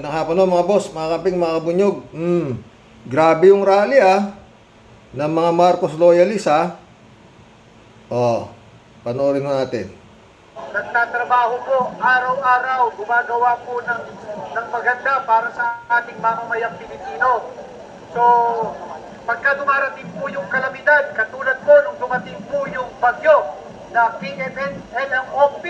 Magandang hapon no, mga boss, mga kamping, mga kabunyog. Grabe yung rally ng mga Marcos loyalists panoorin natin. Nagtatrabaho po araw-araw, gumagawa po ng maganda para sa ating mamamayang Pilipino. So, pagka dumarating po yung kalamidad, katulad po nung dumating po yung bagyo na KMNLMOP,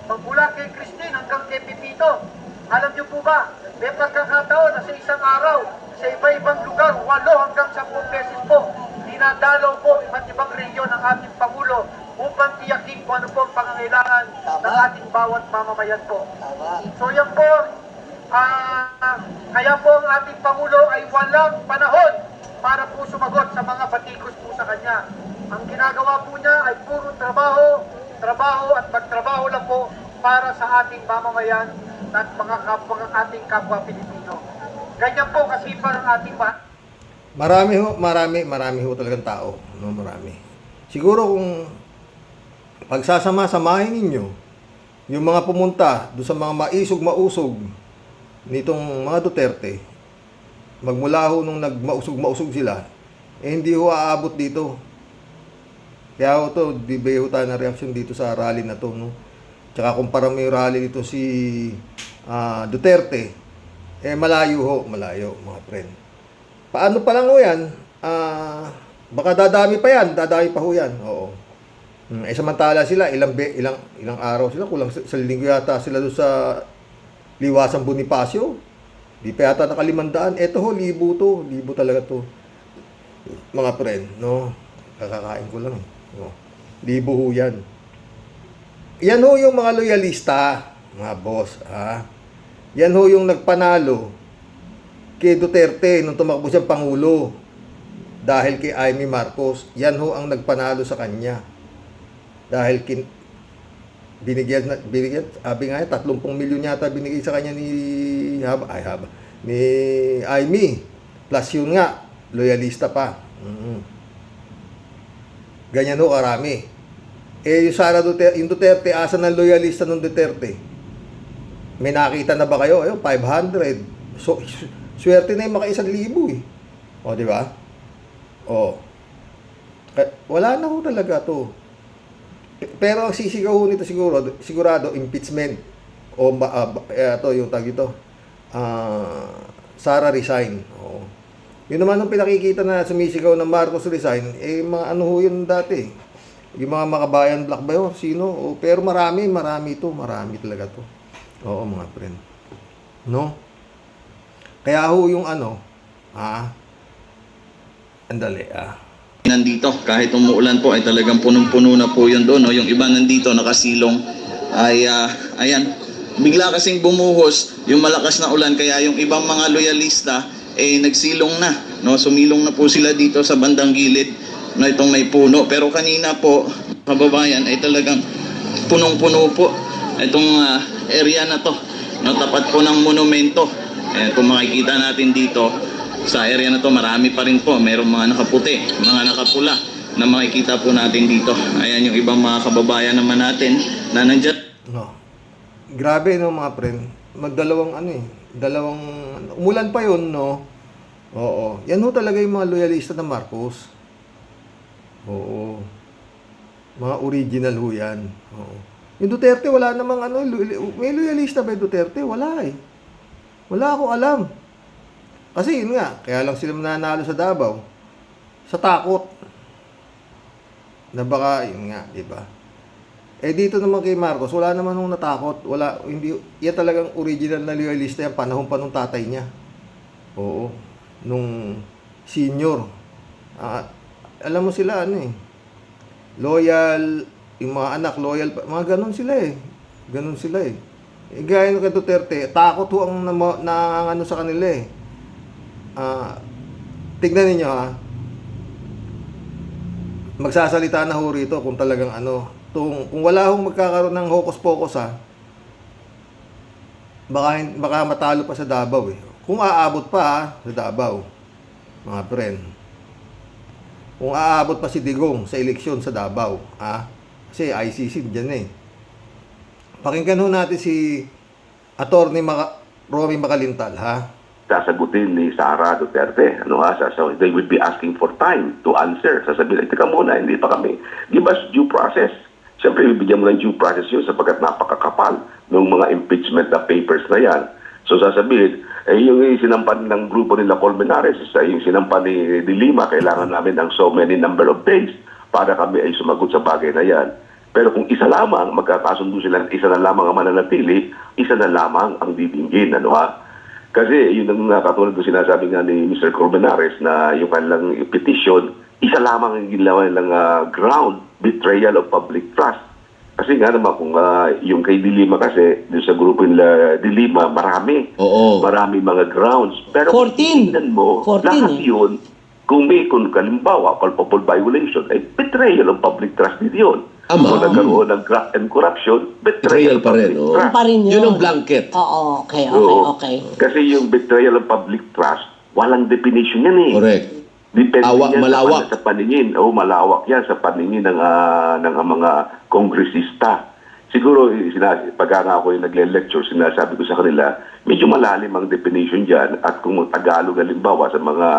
magmula kay Christine hanggang kay Pipito. Alam niyo po ba, may pagkakataon na sa isang araw, sa iba-ibang lugar, 8 hanggang 10 beses po, dinadalaw po iba't ibang rehiyon ng ating Pangulo upang tiyakin kung ano po ang pangangailangan ng ating bawat mamamayan po. So yan po, kaya po ang ating Pangulo ay walang panahon para po sumagot sa mga batikos po sa kanya. Ang ginagawa po niya ay puro trabaho at magtrabaho lang po para sa ating mamamayan at mga ating kapwa Pilipino. Ganyan po kasipag ang ating Marami ho talagang tao, no, marami. Siguro kung pagsasama-samahin ninyo yung mga pumunta do sa mga mausog nitong mga Duterte, magmula ho nung nagmausog sila, hindi ho aabot dito. Kaya ho to, bibigay ho tayo ng reaksyon dito sa rally na to, no? Tsaka kumpara mo yung rally dito si Duterte, malayo mga friend. Paano pa lang ho yan? Baka dadami pa ho yan. Oo. Samantala sila, ilang araw sila, kulang sa linggo yata sila doon sa Liwasang Bonifacio. Di pa yata naka-500. Eto ho, libo talaga to. Mga friend, no? Kakakain ko lang. No? Libo ho yan. Yan ho yung mga loyalista, mga boss. Yan ho yung nagpanalo kay Duterte nung tumakbo siyang Pangulo. Dahil kay Amy Marcos, yan ho ang nagpanalo sa kanya. Dahil binigyan, sabi nga 30 milyon yata binigay sa kanya ni Amy. Plus yun nga, loyalista pa. Ganyan ho karami. Yung Duterte, asa ng loyalista ng Duterte? May nakita na ba kayo? 500. So, swerte na yung maka 1,000 eh. O, di ba? O. Wala na ho talaga to. Pero ang sisigaw ho nito sigurado, impeachment. O, ito, yung tag ito. Sara resign. O. Yun naman ang pinakikita na sumisigaw ng Marcos resign, mga ano ho yun dati. Yung mga makabayan black ba yun? Sino? Pero marami talaga to. Oo, mga friend. No? Kaya ho yung andali, Nandito, kahit umuulan po, ay talagang punong-puno na po yun doon. No? Yung iba nandito, nakasilong, ay, ayan, bigla kasing bumuhos yung malakas na ulan, kaya yung ibang mga loyalista, nagsilong na. No? Sumilong na po sila dito sa bandang gilid na itong may puno. Pero kanina po, kababayan, ay talagang punong-puno po itong area na to. No? Tapat po ng monumento. Kung makikita natin dito, sa area na to, marami pa rin po. Mayroong mga nakaputi, mga nakapula na makikita po natin dito. Ayan yung ibang mga kababayan naman natin na nandyan. No. Grabe no mga friend. Dalawang umulan pa yun, no? Oo. Yan ho talaga yung mga loyalista ng Marcos. Oo. Mga original ho yan. Oo. Yung Duterte, wala namang may loyalista ba yung Duterte? Wala eh. Wala akong alam. Kasi yun nga, kaya lang sila mananalo sa Davao. Sa takot. Na baka, yun nga, di ba? Dito naman kay Marcos, wala naman nung natakot. Yan talagang original na loyalista yan, panahon pa nung tatay niya. Oo. Nung senior. Alam mo sila, loyal, yung mga anak, loyal, mga ganun sila eh. Gaya nung kay Duterte, takot ho ang sa kanila eh. Tignan ninyo magsasalita na ho rito kung talagang kung wala hong magkakaroon ng hocus-pocus baka matalo pa sa Davao eh. Kung aabot pa sa Davao, mga friend. Kung aabot pa si Digong sa eleksyon sa Davao, kasi ICC dyan eh. Pakinggan ho natin si Romy Macalintal, ha? Sasagutin ni Sara Duterte. So they would be asking for time to answer. Sasabihin, teka muna, hindi pa kami. Give us due process. Siyempre, bibigyan mo ng due process yun sapagkat napakakapal ng mga impeachment na papers na yan. So sasabihin, yung sinampan ng grupo nila Colmenares, yung sinampan ni Lima, kailangan namin ng so many number of days para kami ay sumagot sa bagay na yan. Pero kung isa lamang, magkakasundo sila, isa na lamang ang mananatili, isa na lamang ang didinggin. Kasi yun ang katulad ng sinasabi nga ni Mr. Colmenares na yung kanilang petition, isa lamang ang ginawa nilang ground, betrayal of public trust. Kasi nga naman kung yung kay Dilima kasi, dun sa grupo nila Dilima, marami. Oo. Marami mga grounds. Pero 14. kung tingnan mo, 14 lahat yun, kung kalimbawa, culpable violation, ay betrayal of public trust din yun. Tama. Kung nagkaroon ng graft and corruption, betrayal Betrayal of pa rin, public oh. trust. Pa rin yun. Yun ang blanket. Oo, okay. Oo. Kasi yung betrayal of public trust, walang definition yan eh. Correct. Depende yan Malawak. sa paningin. Malawak yan sa paningin ng mga kongresista. Siguro, pagka nga ako yung nagle-lecture, sinasabi ko sa kanila, medyo malalim ang definition dyan. At kung Tagalog, halimbawa, sa mga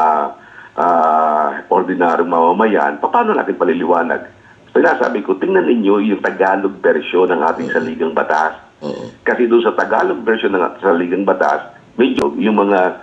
ordinaryong mamamayan, paano natin paliliwanag? Sinasabi ko, tingnan ninyo yung Tagalog version ng ating saligang batas. Oo. Kasi doon sa Tagalog version ng ating saligang batas, medyo yung mga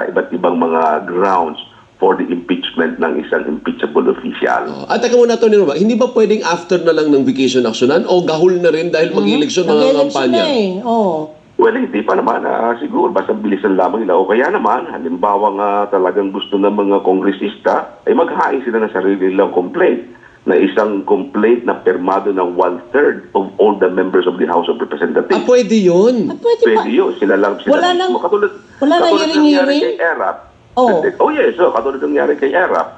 iba't ibang mga grounds for the impeachment ng isang impeachable official. At teka muna, Tony Roma, hindi ba pwedeng after na lang ng vacation actionan o gahol na rin dahil mag-eleksyon mga Nag-election kampanya? na eh. Oo. Well, hindi pa naman. Siguro, basta bilisan lamang nila. O kaya naman, halimbawa nga talagang gusto ng mga kongresista, ay maghain sila ng sarili nilang complaint na isang complaint na permado ng 1/3 of all the members of the House of Representatives. Pwede yun. Pwede pa. Pwede yun. Sila lang. Wala nang- wala nang katulad ng nangyari hearing-hearing? kay ERAP. Oh. Yes. So, katulad ng nangyari kay ERAP.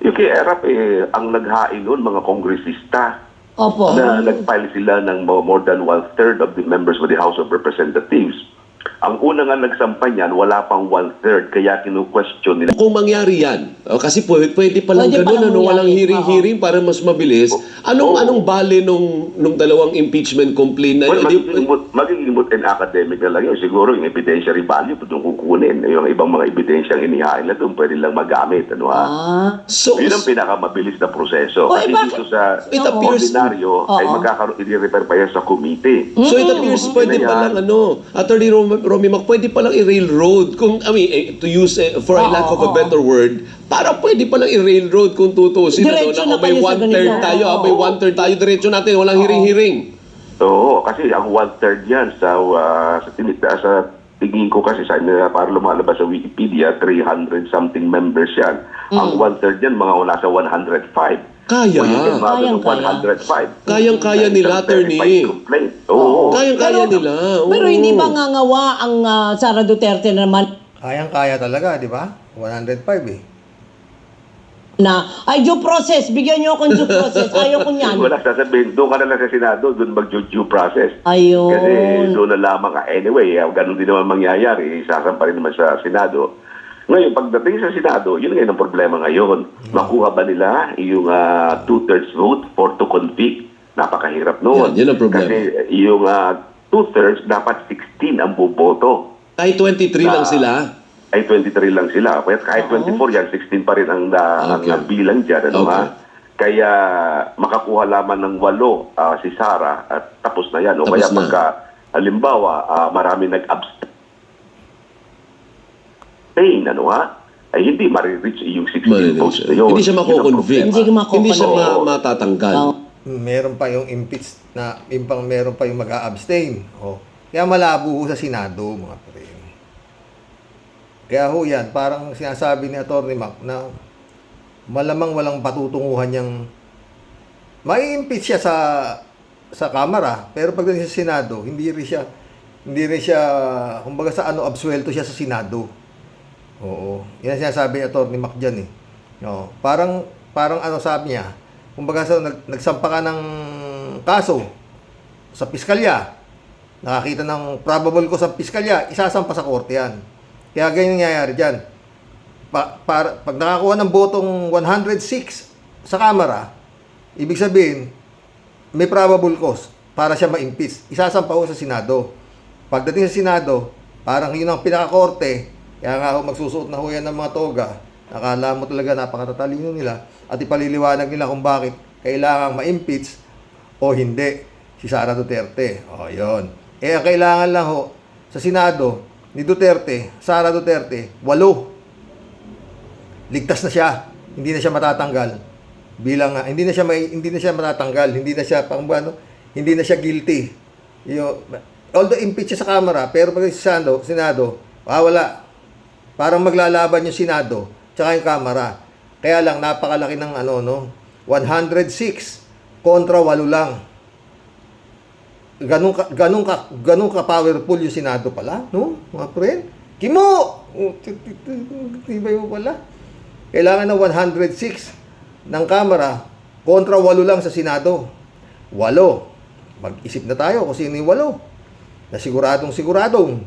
Yung kay ERAP, ang naghain nun, mga kongresista. Opo. Na nag-file sila ng more than 1/3 of the members of the House of Representatives. Ang una nga nagsampa niyan, wala pang 1/3, kaya kinu-question nila. Kung mangyari yan, kasi pwede pa lang Pwede pa ganun, lang walang mangyari. hearing-hearing para mas mabilis. Anong bale nung dalawang impeachment complaint na Well, yun? magiging moot and academic na lang yun. Siguro yung evidentiary value, doon kukunin. Yung ibang mga ebidensyang inihain na doon, pwede lang magamit. So, Yun ang pinakamabilis na proseso. Oh, Kasi bakit? dito sa It appears- ordinaryo, ay Oo. magkakaroon, i-refer pa yan sa committee. So it appears pwede pa lang Attorney Romy Mac, pwede pa lang i-railroad to use for a lack of a better word, para pwede pa lang i-railroad kung tutusin Diretso na na may kayo sa 1/3 ganito. tayo, may 1/3 tayo, diretso natin, walang hearing-hearing. Oo, kasi ang 1/3 yan sa tingin ko kasi para lumalabas sa Wikipedia, 300 something members yan. Ang 1/3 yan, mga nasa 105. Kaya. O yung Kayang-kaya. 105. Kayang-kaya nila, attorney. Verified complaint. Oo. Kayang-kaya nila. Pero oo. hindi ba ngangawa ang Sara Duterte naman Kayang-kaya talaga, di ba? 105 eh. na, ay, due process, bigyan niyo akong due process. Ayaw ko niyan. Wala sasabihin, doon ka na lang sa Senado, doon mag-due process. Ayun. Kasi doon na lamang, anyway, ganun din naman mangyayari, isasampa rin naman sa Senado. Ngayon, pagdating sa Senado, yun ngayon ang problema ngayon. Makuha ba nila yung 2/3 vote for to convict? Napakahirap noon. Yan ang problema. Kasi yung 2/3, dapat 16 ang boboto. Kahit 23 lang sila. Ay 23 lang sila. Kahit 24 yan, 16 pa rin ang Okay. bilang dyan. Okay. Kaya makakuha lamang ng 8 si Sara at tapos na yan. O Tapos kaya na. pagka, halimbawa, marami nag-abstain, ay hindi marireach yung 16 votes na yun. Hindi siya Yun ang mako-convict. problema. Hindi mako-convict. Hindi siya Oo. matatanggal. Oh. Meron pa yung impeach na, meron pa yung mag-a-abstain. Kaya malabo ho sa Senado, mga pre. Kaya ho yan, parang sinasabi ni Atty. Mac na malamang walang patutunguhan niyang mai-impeach siya sa Kamara, pero pagdating sa Senado, hindi rin siya, kumbaga sa absuelto siya sa Senado. Oo. Yan ang sinasabi ni Atty. Mac dyan eh. Oo. Parang sabi niya, kumbaga nagsampa ka ng kaso sa piskalya, nakakita ng probable cause sa piskalya, isasampa sa korte yan. Kaya ganyan nangyayari dyan. Pag nakakuha ng botong 106 sa Kamara, ibig sabihin, may probable cause para siya ma-impeach. Isasampa ko sa Senado. Pagdating sa Senado, Parang yun ang pinakakorte. Kaya nga ako magsusuot na ho yan ng mga toga. Nakala mo talaga napakatatalino nila. At ipaliliwanag nila kung bakit kailangang ma-impeach o hindi si Sara Duterte. O, yun. Eh, ang kailangan lang ho sa Senado ni Duterte, Sara Duterte, 8. Ligtas na siya. Hindi na siya matatanggal. Bilang hindi na siya matatanggal, hindi na siya hindi na siya guilty. Although impeach siya sa Kamara, pero pag sa Senado, wala. Parang maglalaban yung Senado tsaka yung Kamara. Kaya lang napakalaki ng 106 kontra 8 lang. Ganun ka powerful yung Senado pala, no? Mga friend. Kimo! Tibay mo pala. Kailangan ng 106 ng Kamara kontra 8 lang sa Senado. 8. Mag-isip na tayo kung sino yung 8. Na siguradong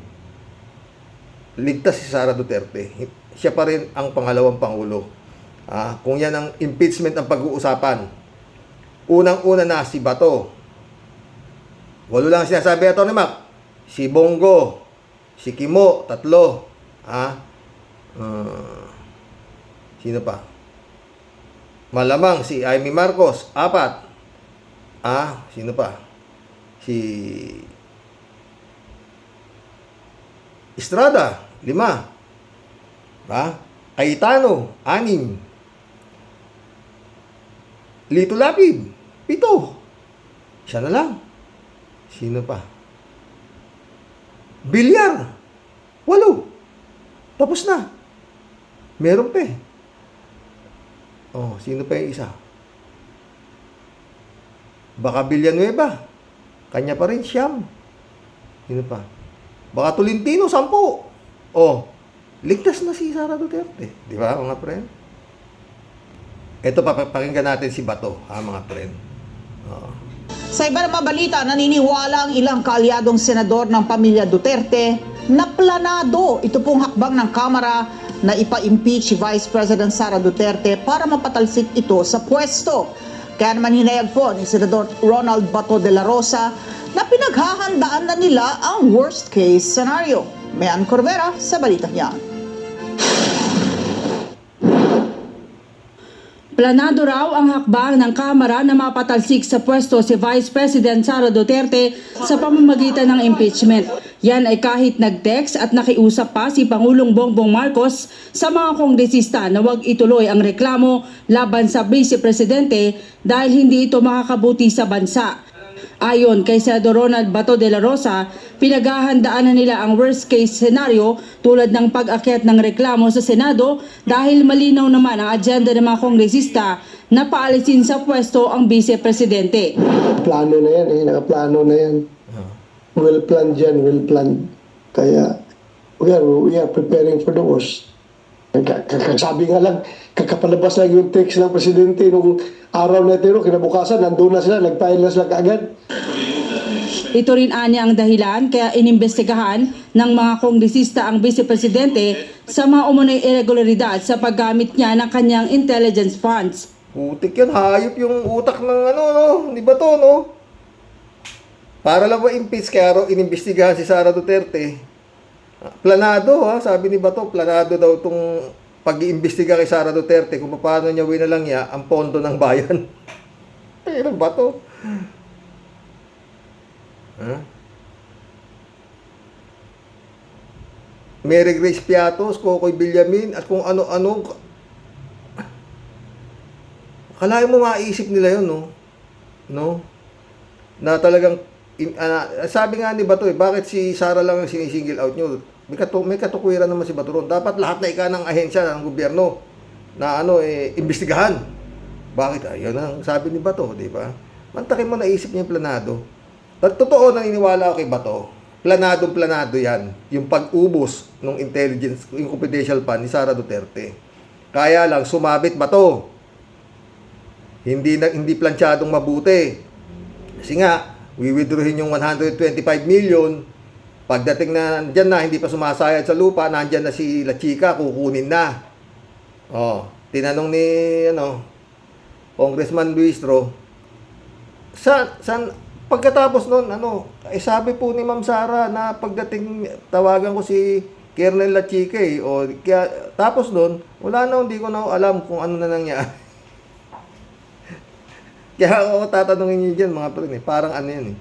ligtas si Sara Duterte. Siya pa rin ang pangalawang Pangulo. Kung yan ang impeachment ang pag-uusapan. Unang-una na si Bato. 8 lang sinasabi ito ni Mac. Si Bongo, si Kimo, 3. Sino pa? Malamang si Amy Marcos, 4. Sino pa? Si Estrada, 5. Cayetano, 6. Lito Lapid, 7. Siya na lang. Sino pa? Bilyar, 8. Tapos na. Meron pa eh. Sino pa yung isa? Baka Villanueva. Kanya pa rin, 9. Sino pa? Baka Tolentino, 10. Ligtas na si Sara Duterte. Di ba, mga friend? Ito, pakinggan natin si Bato, mga friend. Sa iba na balita, naniniwala ang ilang kaalyadong senador ng pamilya Duterte na planado ito pong hakbang ng Kamara na ipa-impeach si Vice President Sara Duterte para mapatalsik ito sa pwesto. Kaya naman hinayag po ni Senador Ronald Bato de la Rosa na pinaghahandaan na nila ang worst case scenario. Mayan Corvera sa balita niya. Planado raw ang hakbang ng Kamara na mapatalsik sa pwesto si Vice President Sara Duterte sa pamamagitan ng impeachment. Yan ay kahit nag-text at nakiusap pa si Pangulong Bongbong Marcos sa mga kongresista na huwag ituloy ang reklamo laban sa Vice Presidente dahil hindi ito makakabuti sa bansa. Ayon kay Senador Ronald Bato de la Rosa, pinaghahandaan na nila ang worst case scenario tulad ng pag-akyat ng reklamo sa Senado dahil malinaw naman ang agenda ng mga kongresista na paalisin sa pwesto ang Vice Presidente. Plano na yan, nakaplano na yan. Well planned yan, well planned. Kaya we are preparing for the worst. Sabi nga lang, kakapalabas lang yung text ng Presidente nung araw na ito, kinabukasan, nandun na sila, nag-file na sila kaagad. Ito rin anya ang dahilan kaya inimbestigahan ng mga kongresista ang Vice Presidente sa mga umunoy irregularidad sa paggamit niya ng kanyang intelligence funds. Putik yan, hayop yung utak ng di ba to, no? Para lang ma-impeach, kaya raw inimbestigahan si Sara Duterte. Planado, sabi ni Bato, planado daw itong pag-iimbestiga kay Sara Duterte kung paano niya winalang niya ang pondo ng bayan. Pero Bato. Mary Grace Piatos, Kokoy Villamin, at kung ano-ano. Kalahin mo maisip nila yun, no? Na talagang, sabi nga ni Bato, bakit si Sara lang ang sinisingle out nyo? May katukuiran naman si Bato ron. Dapat lahat na ika ng ahensya ng gobyerno na imbestigahan. Bakit? Ayun ang sabi ni Bato, di ba? Mantakin mo naisip niya yung planado. Totoo, naniniwala ako kay Bato. Planado yan. Yung pag-ubos ng intelligence, yung confidential fund ni Sara Duterte. Kaya lang, sumabit Bato. Hindi planchadong mabuti. Kasi nga, withdrawin yung 125 million. Pagdating na dyan na, hindi pa sumasayad sa lupa, nandyan na si La Chica, kukunin na. Tinanong ni Congressman Luis Ro, saan pagkatapos nun, sabi po ni Ma'am Sara na pagdating, tawagan ko si Kernel Lachique, kaya, tapos nun, wala na, hindi ko na alam kung ano na nangyari. Kaya ako tatanungin niyo dyan, mga pre, parang ano yan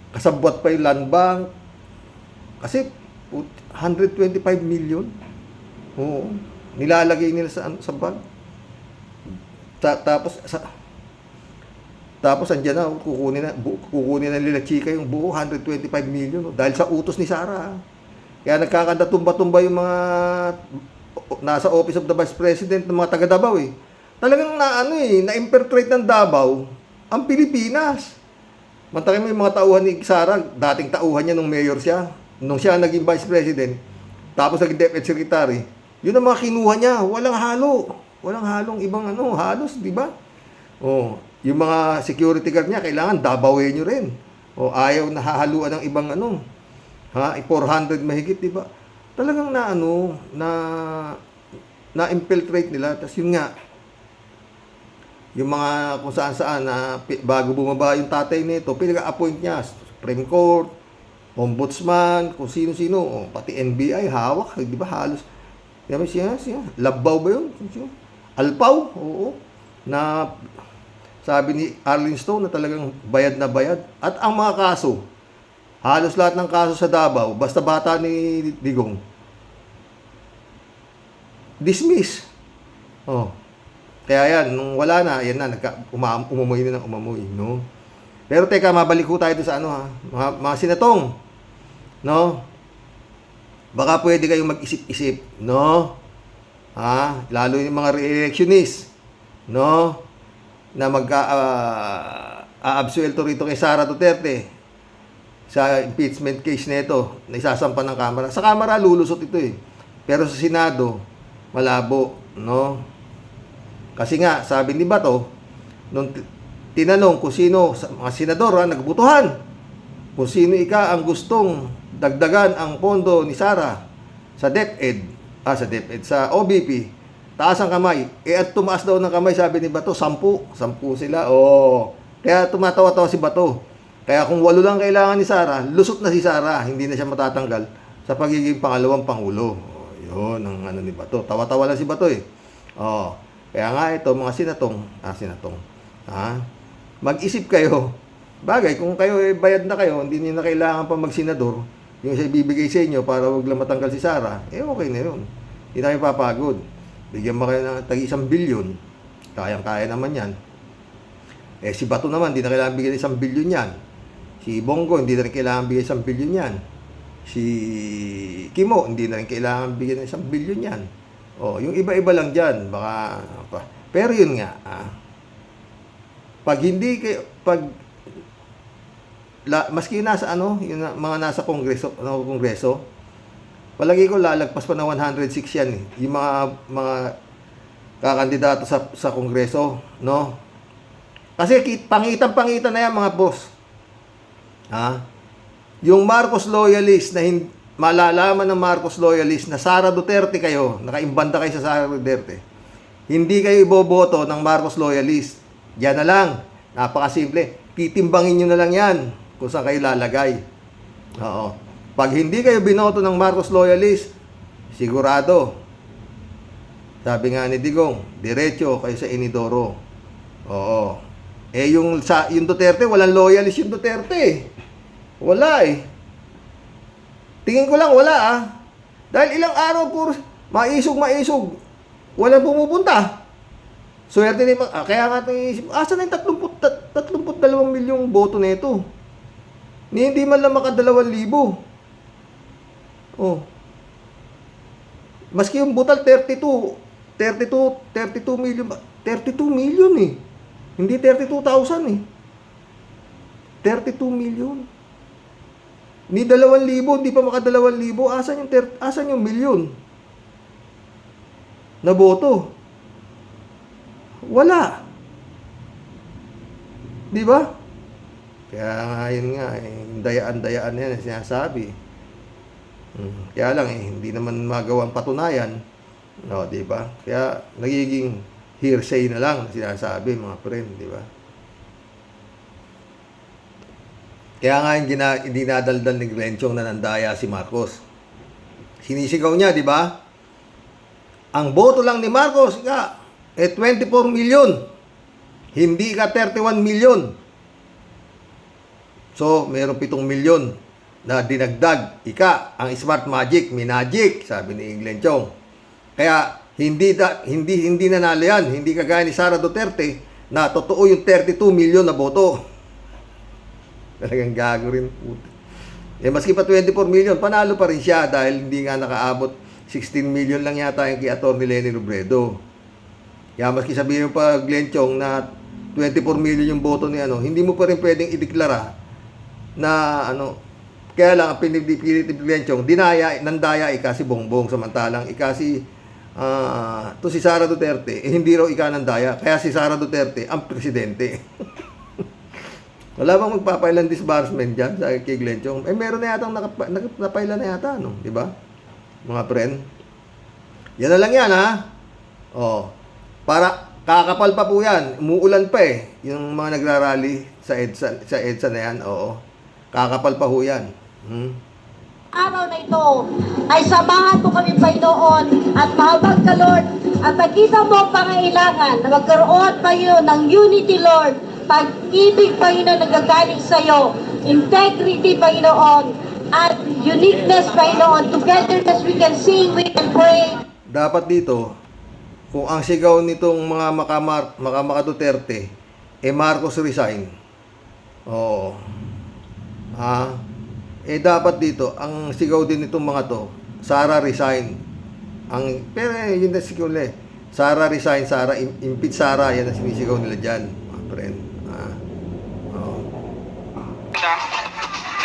kasabwat pa yung land bank. Kasi, 125 million. Oo. Nilalagay nila sa bank. Tapos andyan na, kukunin na nila Chika yung buo, 125 million. Dahil sa utos ni Sara. Kaya nagkakanda tumba-tumba yung mga nasa Office of the Vice President ng mga taga Davao Talagang na-infiltrate ng Davao ang Pilipinas. Mantakin mo yung mga tauhan ni Sara, dating tauhan niya nung mayor siya, nung siya naging Vice President, tapos naging Deputy Secretary. Yun ang mga kinuha niya, walang halo. Walang halong ibang halos, di ba? Yung mga security guard niya, kailangan Davaoen nyo rin. Ayaw na hahaluan ng ibang 400 mahigit, di ba? Talagang na-infiltrate nila. Tapos yun nga, yung mga kung saan-saan na bago bumaba yung tatay nito, pinag-appoint niya, Supreme Court, Ombudsman, kung sino-sino, pati NBI, hawak, di ba? Halos. Diba siya? Labaw ba yun? Alpaw? Oo. Na sabi ni Arlene Stone na talagang bayad na bayad. At ang mga kaso, halos lahat ng kaso sa Davao, basta bata ni Digong, dismiss. Kaya yan, nung wala na, yan na, umumoy na ng umumoy, no? Pero teka, mabalik ko tayo sa mga senatong, no? Baka pwede kayong mag-isip-isip, no? Lalo yung mga re-electionist, no? Na mag-aabsuelto rito kay Sara Duterte sa impeachment case nito na isasampa ng Kamara. Sa Kamara, lulusot ito Pero sa Senado, malabo, no? Kasi nga, sabi ni Bato, nung tinanong kung sino, mga senador, nagbutuhan, kung sino ang gustong dagdagan ang pondo ni Sara sa DepEd, sa OBP, taas ang kamay. At tumaas daw ng kamay, sabi ni Bato, 10 sila. Kaya tumatawa-tawa si Bato. Kaya kung 8 lang kailangan ni Sara, lusot na si Sara, hindi na siya matatanggal sa pagiging pangalawang pangulo. Yun ang ni Bato. Tawa-tawa lang si Bato Kaya nga ito, mga senatong, mag-isip kayo. Bagay, kung kayo bayad na kayo, hindi niyo na kailangan pa magsenador, yung siya ibibigay sa inyo para wag lang matanggal si Sara, okay na yun. Hindi na kayo papagod. Bigyan mo kayo ng tagi 1 bilyon, kayang-kaya naman yan. Si Bato naman, hindi na kailangan bigyan ng 1 bilyon yan. Si Bongo, hindi na rin kailangan bigyan ng 1 bilyon yan. Si Kimo, hindi na rin kailangan bigyan ng 1 bilyon yan. Yung iba-iba lang dyan, baka, pero yun nga, maski nasa yung mga nasa kongreso, palagi ko lalagpas pa ng 106 yan yung mga kakandidato sa kongreso, no? Kasi pangitan na yan, mga boss. Yung Marcos loyalist na malalaman ng Marcos loyalist na Sara Duterte kayo, nakaimbanda kayo sa Sara Duterte, hindi kayo iboboto ng Marcos loyalist. Yan na lang. Napakasimple. Titimbangin nyo na lang yan kung saan kayo lalagay. Pag hindi kayo binoto ng Marcos loyalist, sigurado. Sabi nga ni Digong, diretso kayo sa Inidoro. Yung Duterte, walang loyalist yung Duterte. Wala Tingin ko lang wala Dahil ilang araw puro maisog. Walang pumupunta. Swerte ni kaya nga iisip, asa na yung 32 milyong boto nito? Hindi man lang maka 2,000. Maski yung butal 32 million. 32 million Hindi 32,000 32 million. Ni 2,000, hindi pa maka 2,000. Asan yung milyon na boto? Wala. Di ba? Kaya nga yun nga, dayaan-dayaan yan ang sinasabi. Kaya lang hindi naman magawang patunayan. Di ba? Kaya nagiging hearsay na lang sinasabi, mga friend, di ba? Kaya nga yung dinadaldal ni Glenchong na nandaya si Marcos. Sinisigaw niya, di ba? Ang boto lang ni Marcos, 24 million. Hindi 31 million. So, mayroong 7 million na dinagdag. Ang smart magic, minagic, sabi ni Glenchong. Kaya, hindi nanalo yan. Hindi kagaya ni Sara Duterte na totoo yung 32 million na boto. Talagang gago rin. Maski pa 24 million, panalo pa rin siya dahil hindi nga nakaabot 16 million lang yata yung kay Atty. Leni Robredo. Kaya maski sabihin mo pa, Glenchong, na 24 million yung boto ni hindi mo pa rin pwedeng ideklara na kaya lang ang pinipilit ni Glenchong, nandaya si Bongbong, samantalang si Sara Duterte, hindi raw nandaya, kaya si Sara Duterte ang presidente. Wala bang magpapailan disbursement dyan sa kay Glenchong? Meron na yata napailan na yata, di ba? Mga friend. Yan na lang yan, ha? Para kakapal pa po yan. Umuulan pa yung mga nagrarally sa EDSA na yan, kakapal pa po yan. Araw na ito ay samahan mo kami, Panginoon, at mahabag ka, Lord, at nakita mo ang pangailangan na magkaroon pa yun ng unity, Lord, pag-ibig, Panginoon, nagagaling sa iyo, integrity, Panginoon, at uniqueness, Panginoon, togetherness, we can sing, we can pray. Dapat dito, kung ang sigaw nitong mga maka Duterte, Marcos resign. Dapat dito, ang sigaw din nitong mga to, Sara resign. Pero yun na sigaw nila Sara resign, Sara, impeach Sara, yan ang sinisigaw nila dyan, mga friend.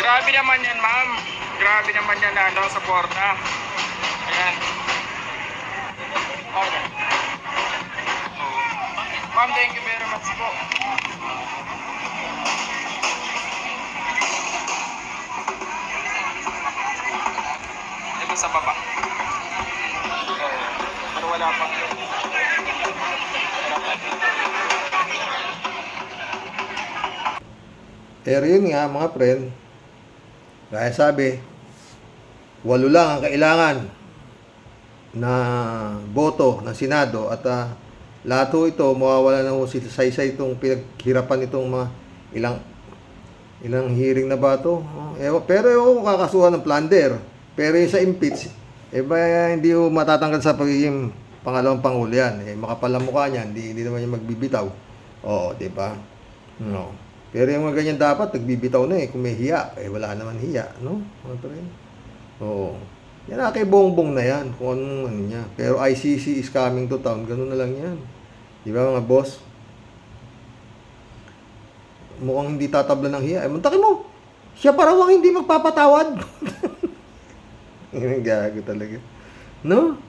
Grabe naman yan, ma'am. Grabe naman yan na suporta. Ayan. Okay. Ma'am, thank you very much po. Ito sa baba. Pero wala pa. Pero yun nga, mga friend, kaya sabi, 8 lang ang kailangan na boto ng Senado at lahat ito, mawawala na si Saysay itong pinaghirapan itong mga ilang hearing na ba ito. Pero yung kakasuhan ng plunder. Pero yung sa impeach, hindi mo matatanggal sa pagiging pangalawang pangulo yan. Makapal ang mukha niyan, hindi naman yung magbibitaw. Di ba? No. Pero yung mga ganyan dapat, nagbibitaw na kung may hiya. Wala naman hiya, no? Yan na kay Bongbong na yan, kung anong niya. Pero ICC is coming to town, ganun na lang yan. Di ba mga boss? Mukhang hindi tatabla ng hiya. Muntakin mo, siya parang hindi magpapatawad. Gago talaga. No?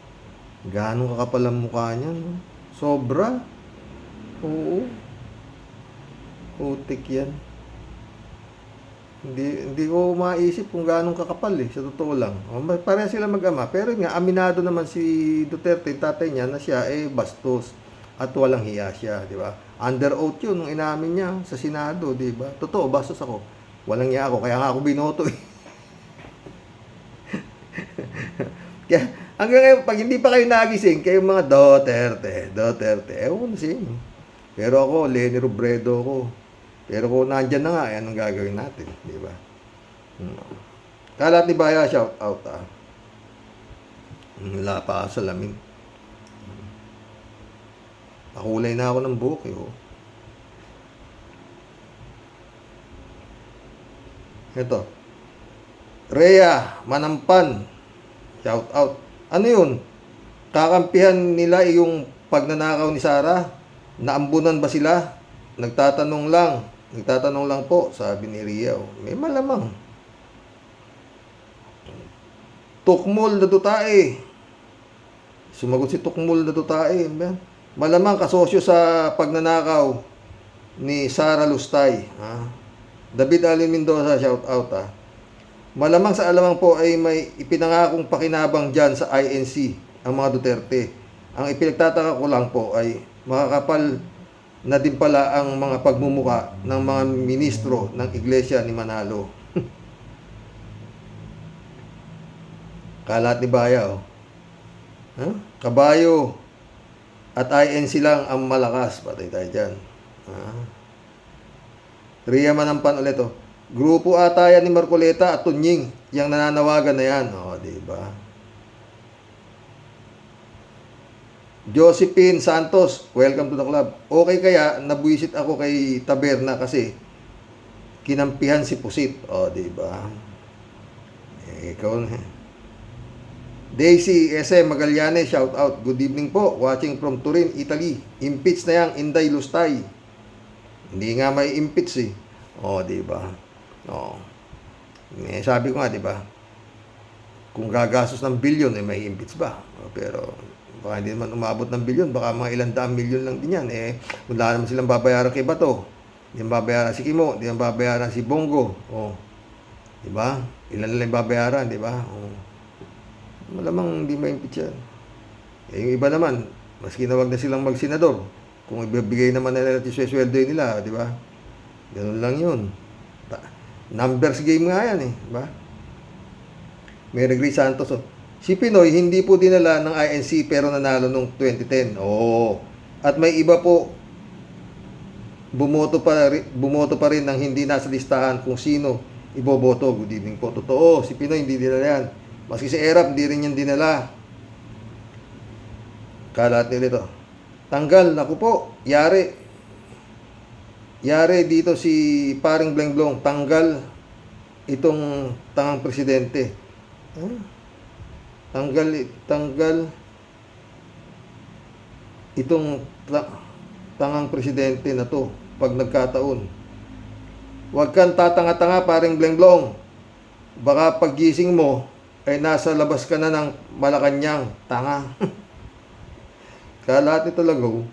Ganong kakapal ang mukha niya, no? Sobra. Oo. Putik yan. Hindi ko maisip kung gaano kakapal sa totoo lang. Pareha sila mag-ama. Pero nga, aminado naman si Duterte, tatay niya, na siya bastos at walang hiya siya, di ba? Under oath yun, nung inamin niya sa Senado, di ba? Totoo, bastos ako. Walang hiya ako, kaya nga ako binoto Kaya, hanggang ngayon, pag hindi pa kayo nagising, kayo mga Duterte, ewan ko na sa inyo. Pero ako, Leni Robredo ako. Pero kung nandyan na nga, anong gagawin natin, di ba? Kalat ni Baya, shout out Wala pa sa lamin. Nakulay na ako ng buhok Ito. Rhea Manampan, shout out. Ano yun? Kakampihan nila yung pagnanakaw ni Sara? Naambunan ba sila? Nagtatanong lang po, sabi ni Ria. May malamang. Tukmol na tutae. Sumagot si Tukmol na tutae. Malamang kasosyo sa pagnanakaw ni Sara Lustay. David Alin Mendoza, shout out Malamang sa alamang po ay may ipinangakong pakinabang dyan sa INC ang mga Duterte. Ang ipinagtataka ko lang po ay makakapal na din pala ang mga pagmumuka ng mga ministro ng Iglesia ni Manalo. Kalat ni Baya, oh. Huh? Kabayo at INC lang ang malakas. Patay tayo dyan. Ria Manampan ulit, oh. Grupo ata yan ni Marcoleta at Tunying. Yang nananawagan na yan. O, diba? Josephine Santos, welcome to the club. Okay kaya, nabuisit ako kay Taberna kasi kinampihan si Pusit. O, diba? Ikaw na. Daisy SM Magallanes, shout out. Good evening po. Watching from Turin, Italy. Impeach na yang Inday Lustay. Hindi nga may impeach eh. O, diba? O. Sabi ko nga, diba? Kung gagastos ng bilyon, eh, may impeach ba? O, pero baka hindi naman umabot ng bilyon, baka mga ilang daang milyon lang din yan. Eh, wala naman silang babayaran kay Bato. Hindi naman babayaran si Kimo, hindi naman babayaran si Bongo. O, diba? Ilan lang babayaran, diba? O, malamang hindi ma-impeach yan. Eh, yung iba naman, maski na wag na silang magsenador, kung ibibigay naman nila at iswesweldo nila, di ba? Ganun lang yun. Numbers game nga yan eh, di ba? Mary Grace Santos, oh. Si Pinoy, hindi po dinala ng INC pero nanalo nung 2010. Oo. At may iba po, bumoto pa rin ng hindi nasa listahan kung sino iboboto. Good evening po. Totoo, si Pinoy hindi dinala yan. Maski si Erap, hindi rin yan dinala. Kalat nila ito. Tanggal, naku po, yari. Yari dito si paring Blenglong, tanggal itong tangang presidente. Tanggal itong tangang presidente na to pag nagkataon. Huwag kang tatanga-tanga, paring Blenglong. Baka paggising mo, ay nasa labas ka na ng Malacanang, tanga. Kalat ito lang, oh.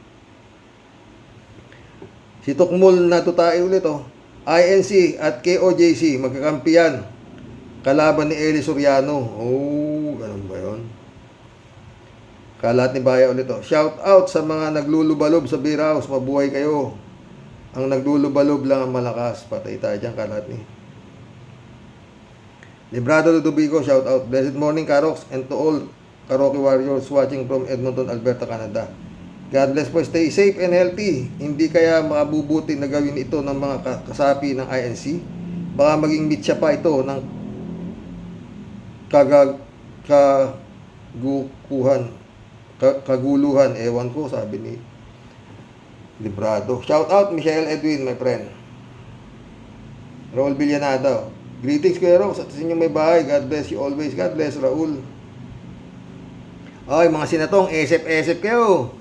Si Tukmul na tutay ulit, oh. INC at KOJC, magkakampiyan. Kalaban ni Eli Soriano. Oh, ganun ba yun? Kalat ni Baya ulit, oh. Shout out sa mga naglulubalob sa beer house. Mabuhay kayo. Ang naglulubalob lang ang malakas. Patay tayo dyan, kalat ni Librado Ludovico, shout out. Blessed morning, Karoks, and to all Karaoke Warriors watching from Edmonton, Alberta, Canada. God bless po. Stay safe and healthy. Hindi kaya makabubuti na gawin ito ng mga kasapi ng INC. Baka maging mitya pa ito ng kaguluhan. Ewan ko, sabi ni Librado. Shout out, Michelle Edwin, my friend. Raul Villanada. Greetings, Kuya Rox, at sa inyong may bahay. God bless you always. God bless, Raul. Ay, mga sinatong, esep kayo.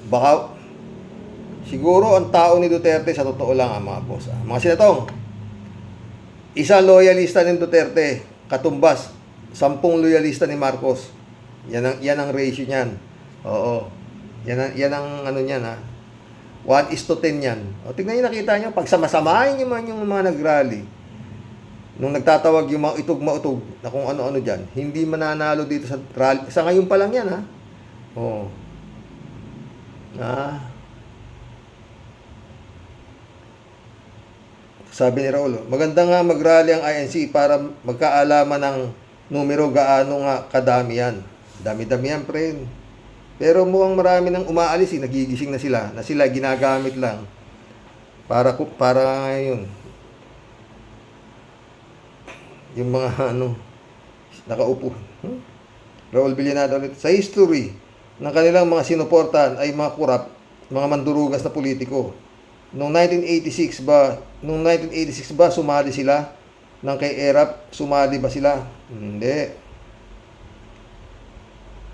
Baka, siguro ang tao ni Duterte, sa totoo lang, mga boss. Mga sinatong, isang loyalista ni Duterte, katumbas, 10 loyalista ni Marcos. Yan ang ratio niyan. Oo. Yan ang ano niyan, ha. 1:10 yan. O, tignan nyo, nakita nyo, pag samasamahin nyo man yung mga nag-rally, nung nagtatawag yung mga utog na kung ano-ano dyan, hindi mananalo dito sa rally. Sa ngayon pa lang yan, ha? Oo. Sabi ni Raul, maganda nga mag-rally ang INC para magkaalaman ng numero gaano nga kadami yan. Dami-dami yan, friend. Pero mukhang marami nang umaalis, nagigising na sila ginagamit lang para ngayon. Yung mga nakaupo. Raul Villanada ulit. Sa history ng kanilang mga sinuportahan ay mga kurap, mga mandurugas na politiko. Noong 1986 ba sumali sila? Nang kay Erap, sumali ba sila? Hindi.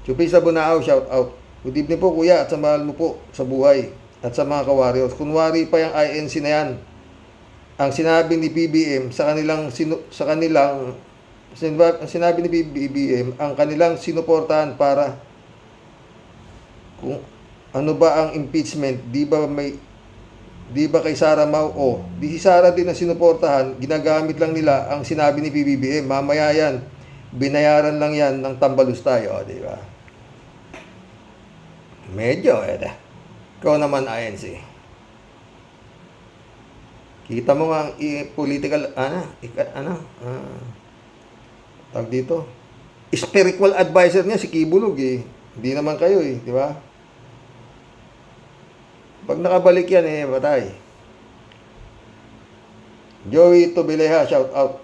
Chupi sa Bunao, shout out. Good evening po, kuya, at sa mahal mo po sa buhay at sa mga ka-warriors. Kunwari pa yung INC na yan. Ang sinabi ni BBM sinabi ni BBM ang kanilang sinuportahan para kung ano ba ang impeachment, di ba kay Sara Mau, di si Sara din ang sinuportahan, ginagamit lang nila ang sinabi ni BBM, mamaya yan, binayaran lang yan ng tambalustay, di ba? Medyo, Ikaw naman, INC. Kita mo nga ang political, tawag dito, spiritual advisor niya si Kibulog eh. Hindi naman kayo eh, di ba? Pag nakabalik yan eh, patay. Joey Tobeleha, shout out.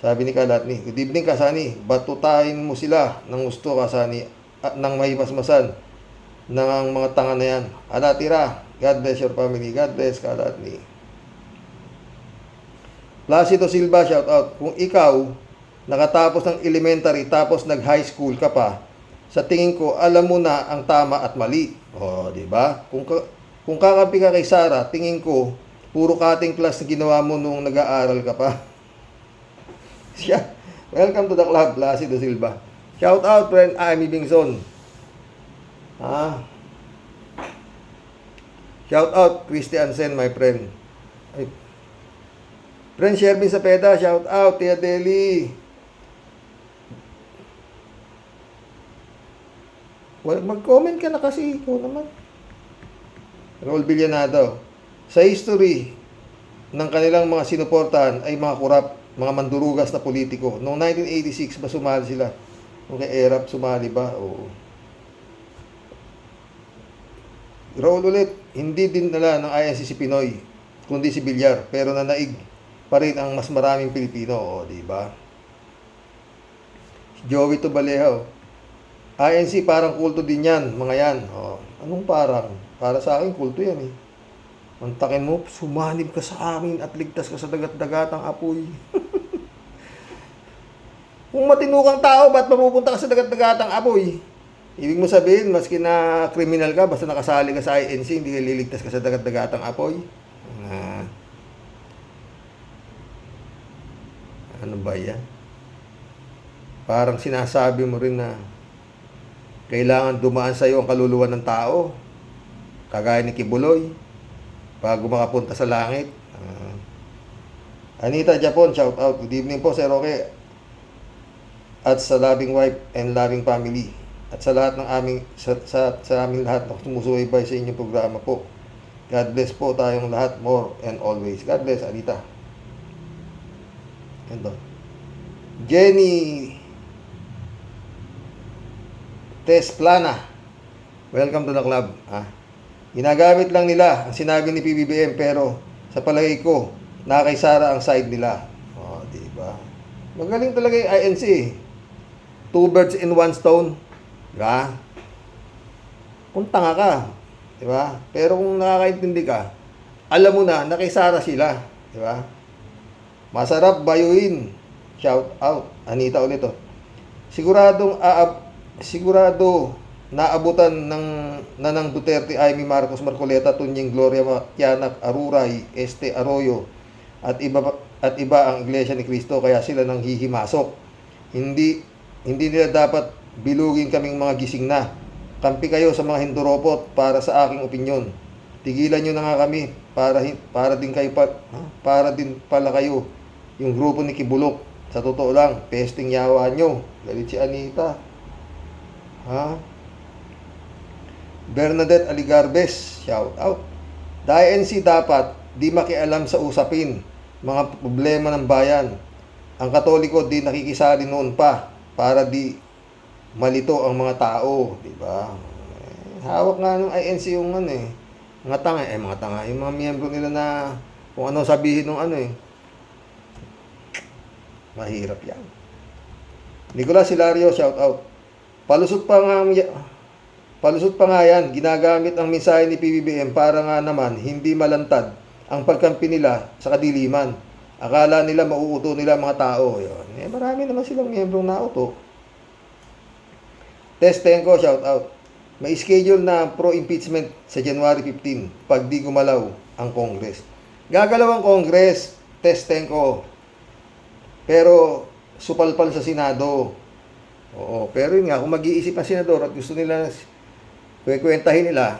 Sabi ni Kalatni, good evening Kasani, batutahin mo sila ng gusto Kasani at ng mahimasmasan ng mga tanga na yan. Ala tira, God bless your family, God bless Kalatni. Placido Silva, shout out. Kung ikaw nakatapos ng elementary tapos nag-high school ka pa, sa tingin ko alam mo na ang tama at mali. Oh, di ba? Kung kakampi ka kay Sara, tingin ko puro cutting class na ginawa mo nung nag-aaral ka pa. Siya. Welcome to the club, Placido Silva. Shout out friend Amy Bingson. Shout out Christian Sen, my friend. Ay. Friend Shervin Sapeda, shout out Tia Deli. Well, mag-comment ka na kasi ikaw naman. Raul Villanado. Sa history ng kanilang mga sinuportahan ay mga kurap, mga mandurugas na politiko. Noong 1986 ba sumali sila? Noong kay Erap sumali ba? Oo. Raul ulit, hindi din nila ng INC si Pinoy, kundi si Villar, pero nanaig pa rin ang mas maraming Pilipino. O, di ba? Joey Tobaleho. INC parang kulto din yan, mga yan. O, anong parang? Para sa akin, kulto yan eh. Mantakin mo, sumanib ka sa amin at ligtas ka sa dagat-dagatang apoy. Kung matino kang tao, ba't mapupunta ka sa dagat-dagatang apoy? Ibig mo sabihin, maski na kriminal ka, basta nakasali ka sa INC, hindi ka liligtas ka sa dagat-dagatang apoy? Ano ba yan? Parang sinasabi mo rin na kailangan dumaan sa iyo ang kaluluwa ng tao, kagaya ni Kibuloy, bago makapunta sa langit. Anita Japon, shout out. Good evening po, Sir Roque. At sa loving wife and loving family. At sa lahat ng aming sa aming lahat na sumusubaybay sa inyong programa po. God bless po tayong lahat, more and always. God bless, Anita. Ito. Jenny Tesplana. Welcome to the club. Ginagamit lang nila ang sinabi ni PBBM, pero sa palagay ko, kay Sara ang side nila. Oh, di ba? Magaling talaga yung INC. Two birds in one stone. Di ba? Kung tanga ka, di ba? Pero kung nakakaintindi ka, alam mo na kay Sara sila. Di ba? Masarap bayuin. Shout out. Anita ulit to. Sigurado naabutan ng Duterte, Amy Marcos, Marcoleta, Tunying, Gloria Tianak, Aruray, Este Arroyo at iba ang Iglesia ni Cristo, kaya sila nang hihimasok. Hindi nila dapat bilugin kaming mga gising na. Kampi kayo sa mga hinduropot para sa aking opinyon. Tigilan nyo na nga kami para din pala kayo yung grupo ni Kibulok. Sa totoo lang, pesting yawa nyo. Galit si Anita. Bernadette Aligarbes, shout out. INC dapat di makialam sa usapin, mga problema ng bayan. Ang Katoliko di nakikisali noon pa para di malito ang mga tao, di ba? Hawak nga ng INC yung mga tanga, yung mga miyembro nila na kung ano sabihin ng mahirap yan. Nicolas Hilario, shout out. Palusot pa nga yan, ginagamit ang mensahe ni PBBM para nga naman hindi malantad ang pagkampi nila sa kadiliman. Akala nila mauuto nila mga tao. Yun. Marami naman silang miyembrong nauto. Testenko, shout out. May schedule na pro-impeachment sa January 15 pag di gumalaw ang Congress. Gagalaw ang Congress, Testenko. Pero supalpal sa Senado. Oo, pero yun nga, kung mag-iisip ang senador at gusto nila, kwentahin nila,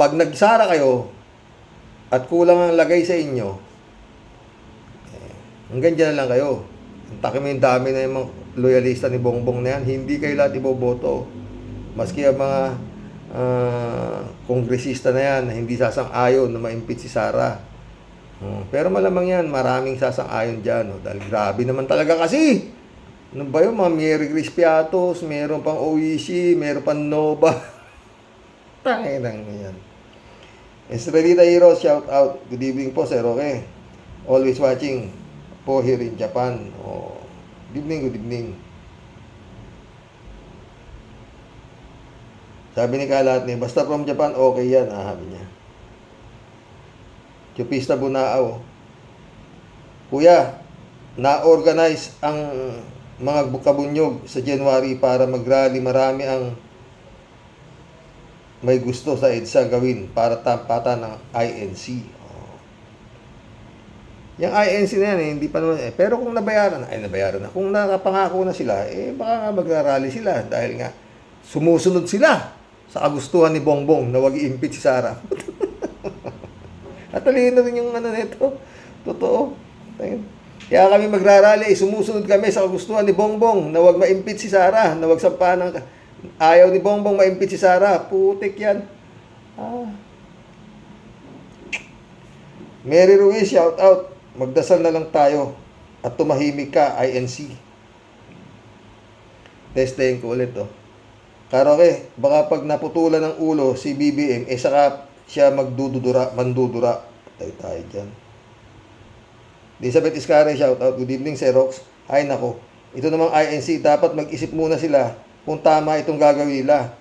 pag nagsara kayo at kulang ang lagay sa inyo, hanggang dyan na lang kayo. Takin mo yung dami na yung mga loyalista ni Bongbong na yan, hindi kayo lahat iboboto. Maski ang mga kongresista na yan na hindi sasang-ayon na ma-impeach si Sara. Pero malamang yan, maraming sasang-ayon dyan. Dahil grabe naman talaga kasi. Ano ba yun? Mga Mary Grace Piatos, meron pang OEC, meron pang Nova. Tanginang yan. Estrelita Hero, shout out. Good evening po, Sir Roque. Always watching po here in Japan. Good evening, good evening. Sabi ni Kalatni, basta from Japan, okay yan. Sabi niya. Chupista Bunao. Kuya, na-organize ang mga kabunyog sa January para mag-rally. Marami ang may gusto sa EDSA gawin para tampatan ng INC. Yung INC na yan, hindi pa naman. Pero kung nabayaran na. Kung nakapangako na sila, baka nga magra-rally sila. Dahil nga, sumusunod sila sa kagustuhan ni Bongbong na wag i-impeach si Sara. At talino rin yung nito. Totoo. Kaya kami magra-rally, sumusunod kami sa kagustuhan ni Bongbong na wag ma-impeach si Sara, na wag sampahan ng ayaw ni Bongbong ma-impeach si Sara. Putik yan. Mary Ruiz, shout out. Magdasal na lang tayo at tumahimik ka, INC. Testayin ko ulit Karoke, baka pag naputulan ng ulo si BBM, saka siya mandudura. Tayo dyan. Elizabeth Iscare, shout out. Good evening, Xerox. Ay nako, ito namang INC, dapat mag-isip muna sila kung tama itong gagawin nila.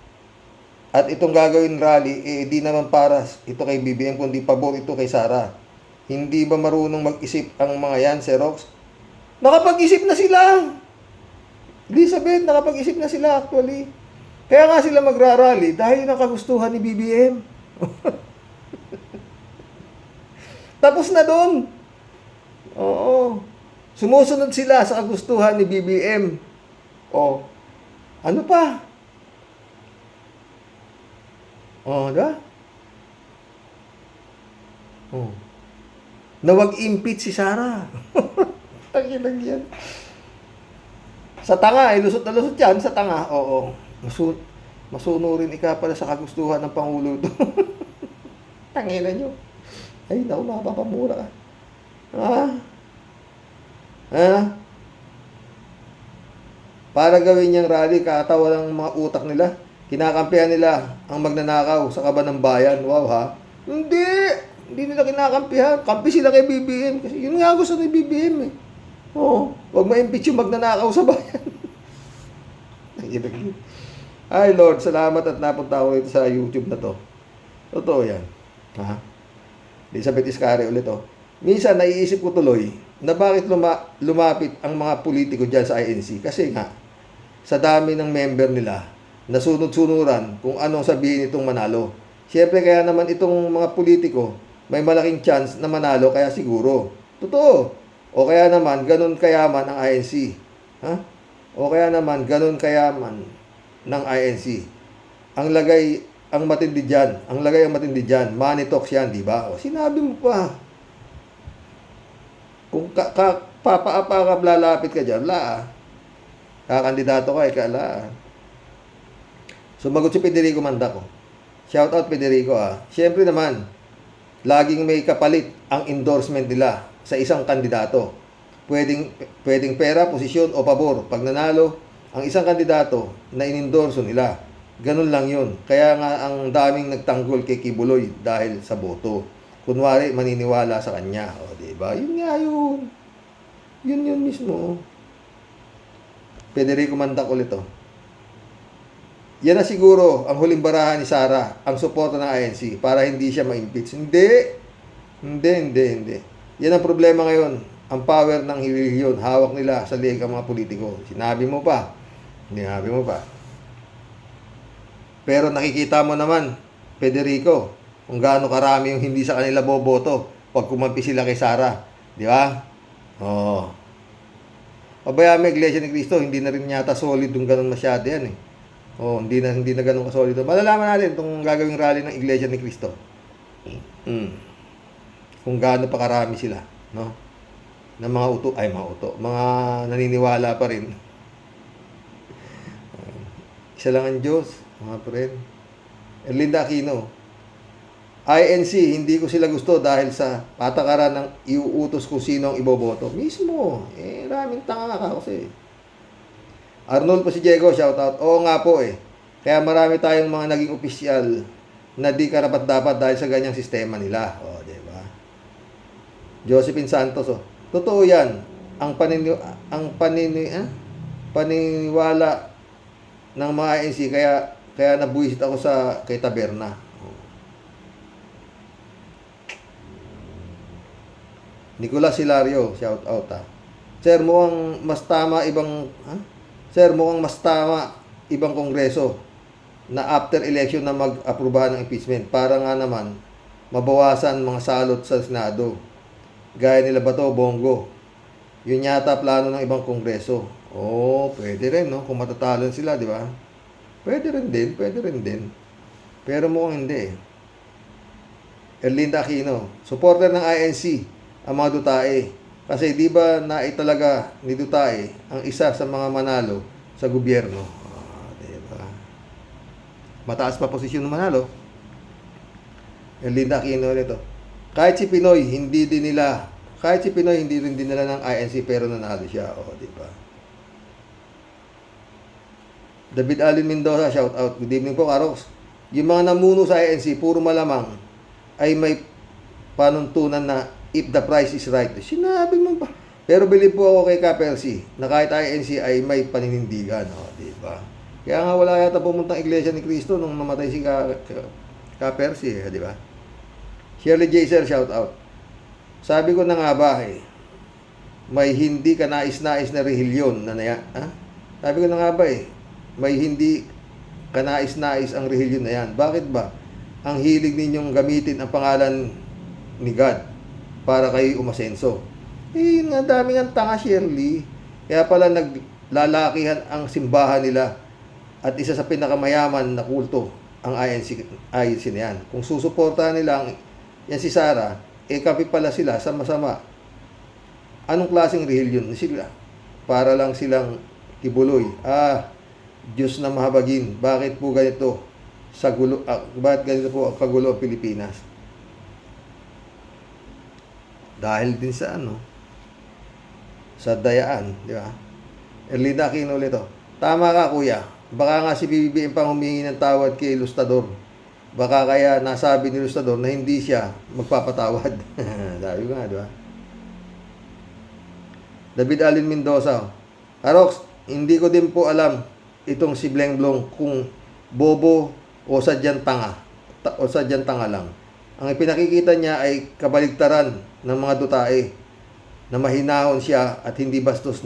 At itong gagawin rally, di naman para ito kay BBM, kundi pabor ito kay Sara. Hindi ba marunong mag-isip ang mga yan, Xerox? Nakapag-isip na sila. Elizabeth, nakapag-isip na sila actually. Kaya nga sila magra-rally dahil yun ang kagustuhan ni BBM. Tapos na doon. Oo. Sumusunod sila sa kagustuhan ni BBM. Ano pa? Diba? Na wag-impeach si Sara. Tagilang yan. Sa tanga, lusot na lusot yan. Sa tanga, oo. Masunurin pala sa kagustuhan ng Pangulo ito. Tangina nyo. Ay, naku, mapapamura ka. Para gawin niyang rally, katawa ng mga utak nila. Kinakampihan nila ang magnanakaw sa kaban ng bayan. Wow, ha? Hindi nila kinakampihan. Kampi sila kay BBM. Kasi yun nga gusto ni BBM wag ma-impeach yung magnanakaw sa bayan. Ay Lord, salamat at napunta ako ito sa YouTube na to. Totoo yan. Elizabeth Iscare ulit Minsan naiisip ko tuloy na bakit lumapit ang mga politiko dyan sa INC. Kasi nga, sa dami ng member nila, nasunod-sunuran kung anong sabihin itong manalo. Siyempre kaya naman itong mga politiko, may malaking chance na manalo kaya siguro. Totoo. O kaya naman, ganun kayaman ang INC. O kaya naman, ganun kayaman ng INC. Ang lagay ang matindi dyan. Money talks yan, di ba? Sinabi mo pa. Kung lalapit ka dyan, kakandidato ka, Sumagot si Federico Mandaco. Shout out Federico Siyempre naman, laging may kapalit ang endorsement nila sa isang kandidato. Pwedeng pera, posisyon o pabor. Pag nanalo, ang isang kandidato na inendorso nila. Ganun lang yun. Kaya nga ang daming nagtanggol kay Kibuloy dahil sa boto. Kunwari, maniniwala sa kanya. Diba? Yun nga yun. Yun mismo. Federico Mandaco ulit Yan na siguro ang huling barahan ni Sara, ang suporta ng INC para hindi siya ma-impeach. Hindi. Yan ang problema ngayon. Ang power ng relihiyon, hawak nila sa liig ang mga politiko. Sinabi mo pa. Pero nakikita mo naman, Federico, kung gaano karami yung hindi sa kanila boboto pag kumampi sila kay Sara. Di ba? Pabayaan mo, Iglesia ni Cristo, hindi na rin yata solid yung ganun masyado yan hindi na ganun ka-solid. Malalaman natin itong gagawing rally ng Iglesia ni Cristo. Kung gaano pa karami sila, ng mga mga naniniwala pa rin. Isa lang ang Diyos. mga friend. Erlinda Aquino, INC, hindi ko sila gusto dahil sa patakaran ng iuutos kung sino ang iboboto. Mismo, raming tanga ka kasi. Arnold po si Diego, shoutout. Oo nga po Kaya marami tayong mga naging opisyal na di karapat-dapat dahil sa ganyang sistema nila. O, di ba? Josephine Santos, totoo yan. Ang paniniwala ng mga INC, kaya nabuisit ako kay Taberna. Nicolas Hilario, shout out Sir, mukhang mas tama ibang kongreso na after election na mag-aprobahan ng impeachment para nga naman mabawasan mga salot sa Senado. Gaya nila Bato, Bongo. Yun yata plano ng ibang kongreso. Pwede rin, no? Kung matatalan sila, di ba? Pwede rin din. Pero mukhang hindi Erlinda Aquino, supporter ng INC ang mga Dutae. Kasi di ba naitalaga ni Dutae ang isa sa mga manalo sa gobyerno? Diba? Mataas pa posisyon ng manalo. Erlinda Aquino nito. Kahit si Pinoy, hindi rin dinala ng INC pero nanalo siya. Di ba? David Alin Mendoza, shout out. Good evening po, Karox. Yung mga namuno sa INC, puro malamang ay may panuntunan na if the price is right. Sinabi mo pa. Pero believe po ako kay Ka-Percy na kahit INC ay may paninindigan. Diba? Kaya nga wala yata pumuntang iglesia ni Cristo nung namatay si Ka-Percy. Diba? Shirley J. Sir, shout out. Sabi ko na nga ba may hindi ka nais-nais na rehilyon na Sabi ko na nga ba may hindi ka nais-nais ang rehilyon na yan. Bakit ba? Ang hilig ninyong gamitin ang pangalan ni God para kayo umasenso. Ang daming ang tanga, Shirley. Kaya pala naglalakihan ang simbahan nila at isa sa pinakamayaman na kulto ang INC na yan. Kung susuportahan nila yan si Sara, kapi pala sila sama-sama. Anong klaseng rehilyon sila? Para lang silang kibuloy. Diyos na mahabagin. Bakit po ganito? Bakit ganito po ang kagulo ang Pilipinas? Dahil din sa sa dayaan, di ba? Erlinda Aquino ulit Tama ka, kuya. Baka nga si BBM pang humingi ng tawad kay Lustador. Baka kaya nasabi ni Lustador na hindi siya magpapatawad. Sabi ko nga, di ba? David Alin Mendoza. Karox, hindi ko din po alam itong si Bleng Blong kung bobo o sadyang tanga lang. Ang ipinakikita niya ay kabaligtaran ng mga Dutae na mahinahon siya at hindi bastos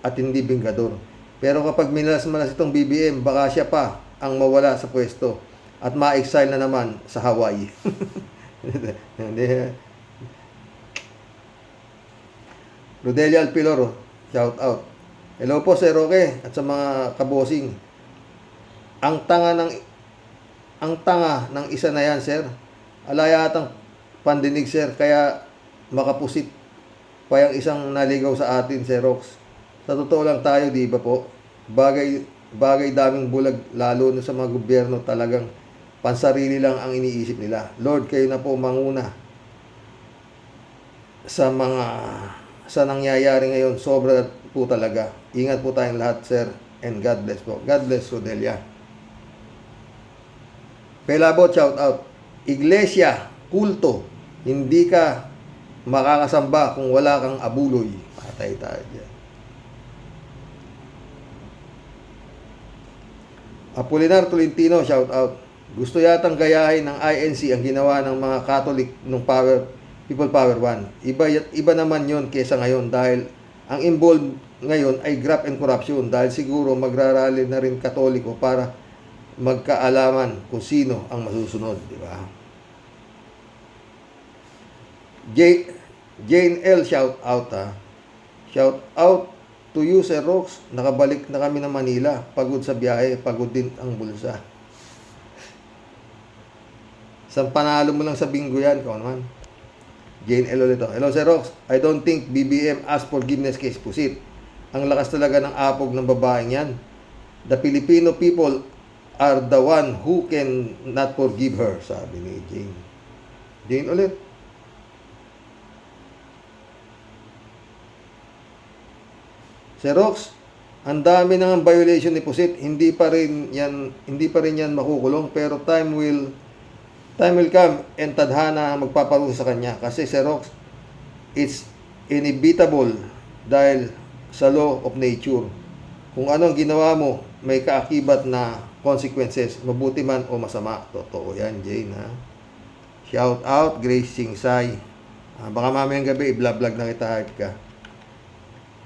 at hindi binggador. Pero kapag minalas-malas itong BBM, baka siya pa ang mawala sa pwesto at ma-exile na naman sa Hawaii. Rodelia Alpiloro, shout out. Hello po, Sir Roque, at sa mga kabosing. Ang tanga ng isa na yan, Sir. Alayatang pandinig, Sir, kaya makapusit pa yung isang naligaw sa atin, Sir Rox. Sa totoo lang tayo, di ba po? Bagay daming bulag, lalo na sa mga gobyerno, talagang pansarili lang ang iniisip nila. Lord, kayo na po manguna sa nangyayari ngayon. Sobra po talaga. Ingat po tayong lahat, Sir, and God bless po. God bless, Rodelia. Pelabot, shout out. Iglesia, kulto, hindi ka makakasamba kung wala kang abuloy. Patay tayo dyan. Apolinar Tolentino, shout out. Gusto yatang gayahin ng INC ang ginawa ng mga Catholic nung People Power 1. Iba naman yon kesa ngayon dahil ang involved ngayon ay graft and corruption dahil siguro magrarally na rin Katoliko para magkaalaman kung sino ang masusunod, di ba? Jane L, shout out Shout out to you, Sir Rox. Nakabalik na kami ng Manila. Pagod sa biyahe, pagod din ang bulsa. Isang panalo mo lang sa bingo yan, ikaw naman. Jane L ulit. Hello, Sir Rox. I don't think BBM asked forgiveness kay Pusit. Ang lakas talaga ng apog ng babaeng yan. The Filipino people are the one who can not forgive her, sabi ni Jane. Jane ulit. Xerox, ang dami ng violation ni Pusit, hindi pa rin yan makukulong, pero time will come and tadhana ang magpaparusa sa kanya kasi Xerox, it's inevitable dahil sa law of nature. Kung anong ginawa mo, may kaakibat na consequences, mabuti man o masama. Totoo yan, Jane, ha? Shout out, Grace Singsay. Baka mamayang gabi, i-vlog na kita, hype ka.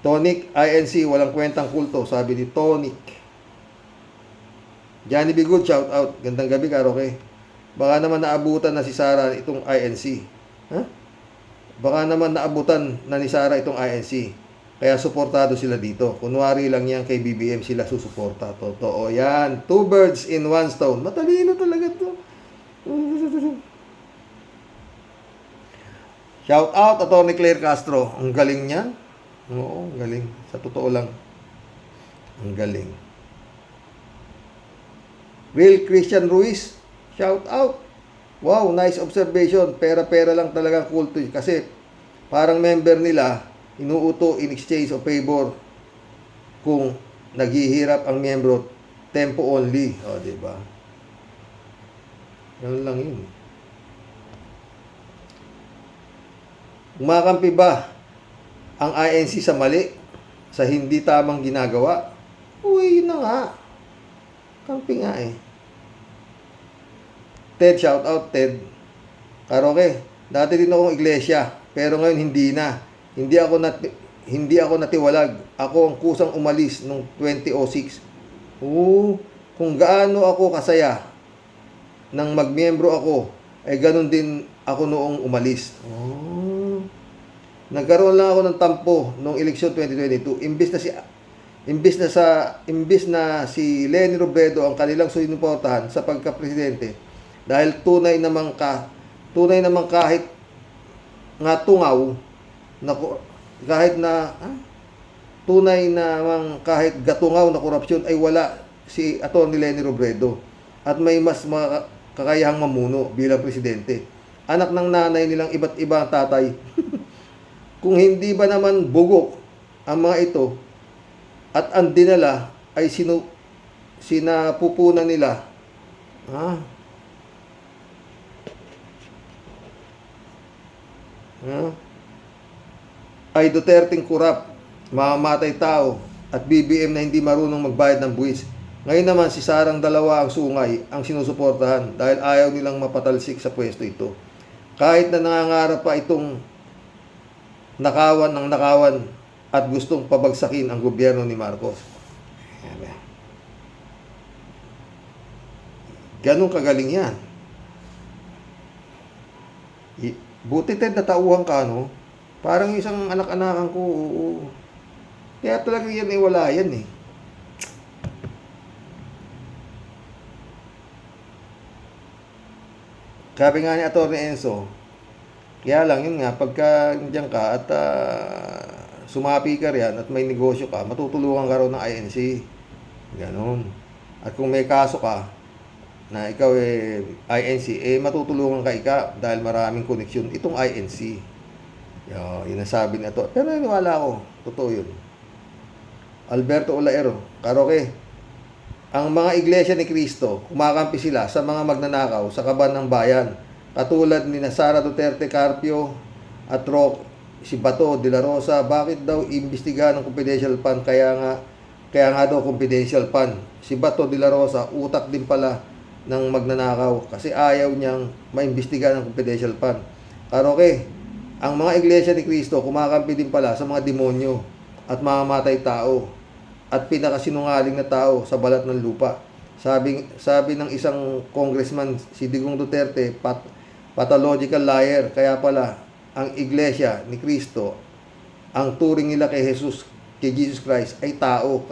Tonic, INC, walang kwentang kulto, sabi ni Tonic. Johnny B. Good, shout out. Gandang gabi, Karoke. Baka naman naabutan na si Sarah itong INC. Ha? Baka naman naabutan na ni Sarah itong INC. Kaya suportado sila dito. Kunwari lang yan kay BBM sila susuporta. Totoo yan. 2 birds in 1 stone. Matalino talaga to. Shout out, Atty. Claire Castro. Ang galing niyan. Oo, ang galing. Sa totoo lang. Ang galing. Will Christian Ruiz. Shout out. Wow, nice observation. Pera-pera lang talaga kulto. Kasi parang member nila, inuuto in exchange of favor kung naghihirap ang miyembro, tempo only. O, diba? Ganun lang yun. Umakampi ba ang INC sa mali, sa hindi tamang ginagawa? Uy, yun na nga. Kampi nga eh. Ted, shout out Ted. Karoke, dati din akong iglesia, pero ngayon hindi na. Hindi ako natiwalag. Ako ang kusang umalis noong 2006. Kung gaano ako kasaya nang magmiyembro ako, ay ganun din ako noong umalis. Nagkaroon lang ako ng tampo noong eleksyon 2022. Imbis na si Leni Robredo ang kanilang sinuportahan sa pagka-presidente dahil tunay namang kahit nga tungaw kahit gatungaw na korupsyon ay wala si Atty. Leni Robredo at may mas kakayahang mamuno bilang presidente. Anak ng nanay nilang iba't ibang tatay. Kung hindi ba naman bugok ang mga ito at ang dinala ay sinapupunan nila. Ay Duterteng kurap, mamamatay tao at BBM na hindi marunong magbayad ng buwis. Ngayon naman si Sarang dalawa ang sungay ang sinusuportahan dahil ayaw nilang mapatalsik sa pwesto ito. Kahit na nangangarap pa itong nakawan at gustong pabagsakin ang gobyerno ni Marcos. Ganun kagaling yan. Buti Ted, natauhan ka, no? Parang isang anak-anakan ko. Kaya talaga yan ay wala yan eh. Sabi nga ni Atty. Enzo, kaya lang yun nga, pagka nandiyan ka at sumapi ka riyan at may negosyo ka, matutulungan ka raw ng INC. Ganon. At kung may kaso ka, na ikaw INC, matutulungan ka dahil maraming koneksyon itong INC. Yun ang sabi na to. Pero wala ako. Totoo yun. Alberto Olaero, Karoke, ang mga iglesia ni Cristo, kumakampi sila sa mga magnanakaw sa kaban ng bayan. Katulad ni Sara Duterte Carpio at si Bato de la Rosa. Bakit daw imbestigahan ng confidential fund? Kaya nga daw confidential fund. Si Bato de la Rosa, utak din pala ng magnanakaw kasi ayaw niyang maimbestigahan ng confidential fund. Karoke, ang mga iglesia ni Cristo kumakampi din pala sa mga demonyo at mamamatay tao at pinakasinungaling na tao sa balat ng lupa. Sabi ng isang congressman, si Digong Duterte, pathological liar. Kaya pala ang iglesia ni Cristo, ang turing nila kay Jesus Christ ay tao.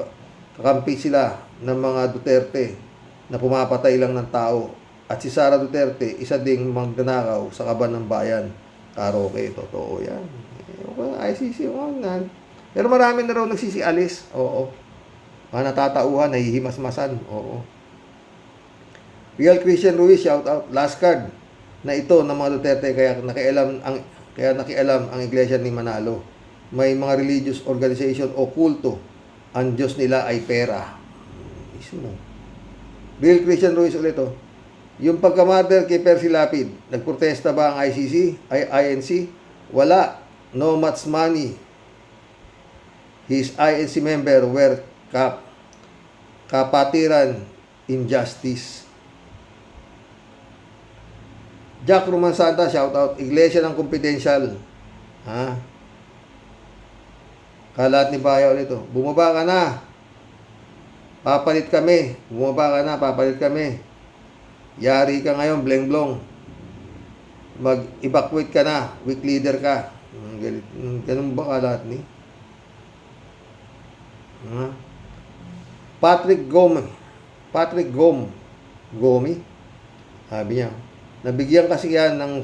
Kakampi sila ng mga Duterte na pumapatay lang ng tao. At si Sara Duterte, isa ding magnanakaw sa kaban ng bayan. Karoke, totoo yan. ICC, pero marami na raw nagsisialis. Oo. Mga natatauhan, nahihimasmasan. Oo. Real Christian Ruiz, shout out. Last card na ito ng mga Duterte kaya nakialam ang iglesia ni Manalo. May mga religious organization o kulto. Ang Diyos nila ay pera. Mismo. Real Christian Ruiz ulit oh. Yung pagka-murder kay Percy Lapid, nagprotesta ba ang INC? Wala. No much money. His INC member were kapatiran injustice. Jack Roman Santa, shout out. Iglesia ng Confidential. Ha? Kalat ni Baya ulit oh. Bumaba ka na. Papalit kami. Bumaba ka na, papalit kami. Yari ka ngayon, bleng-blong. Mag-evacuate ka na. Weak leader ka. Ganun ba kalat ni? Patrick Gomi. Sabi niya, nabigyan kasi yan ng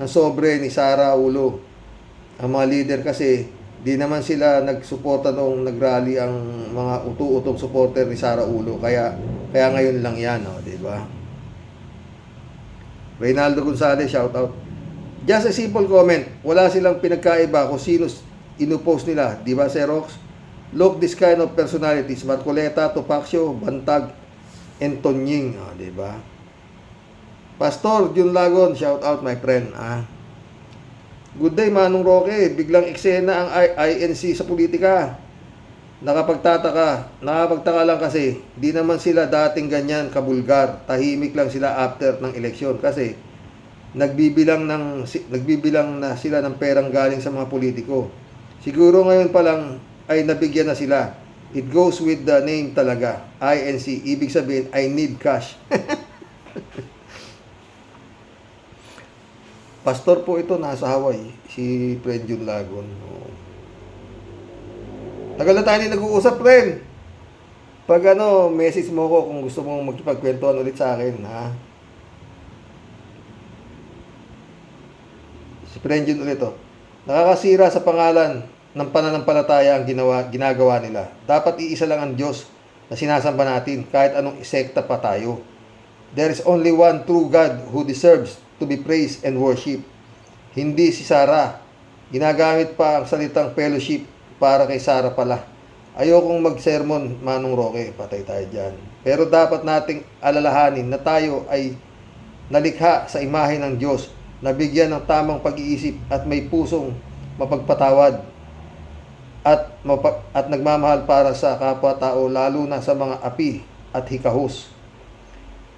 sobre ni Sara Ulo. Ang mga leader kasi, di naman sila nagsuporta nung nagrally ang mga utu-utong supporter ni Sara Ulo. Kaya ngayon lang yan, oh, di ba? Reynaldo Gonzalez, shout out. Just a simple comment. Wala silang pinagkaiba kung sino inupost nila. Di ba, Xerox? Look, this kind of personalities. Marcoleta, Topacio, Bantag, and Tonying. Oh, di ba? Pastor Jun Lagon, shout out my friend. Good day, Manong Roque. Biglang eksena ang INC sa politika. Nakapagtaka lang kasi di naman sila dating ganyan kabulgar. Tahimik lang sila after ng eleksyon kasi nagbibilang na sila ng perang galing sa mga politiko. Siguro ngayon pa lang ay nabigyan na sila. It goes with the name talaga. INC. Ibig sabihin, I need cash. Pastor po ito, nasa Hawaii. Si Fred Jun Lagon. Tagal na tayo nag-uusap, friend. Pag message mo ko kung gusto mong magkipagkwentuhan ulit sa akin, ha? Si Fred Jun ulit, oh. Nakakasira sa pangalan ng pananampalataya ang ginagawa nila. Dapat iisa lang ang Diyos na sinasamba natin kahit anong sekta pa tayo. There is only one true God who deserves to be praised and worship. Hindi si Sara. Ginagamit pa ang salitang fellowship para kay Sara pala. Ayokong mag-sermon, Manong Roque. Patay tayo dyan. Pero dapat nating alalahanin na tayo ay nalikha sa imahe ng Diyos, nabigyan ng tamang pag-iisip at may pusong mapagpatawad at nagmamahal para sa kapwa-tao, lalo na sa mga api at hikahos.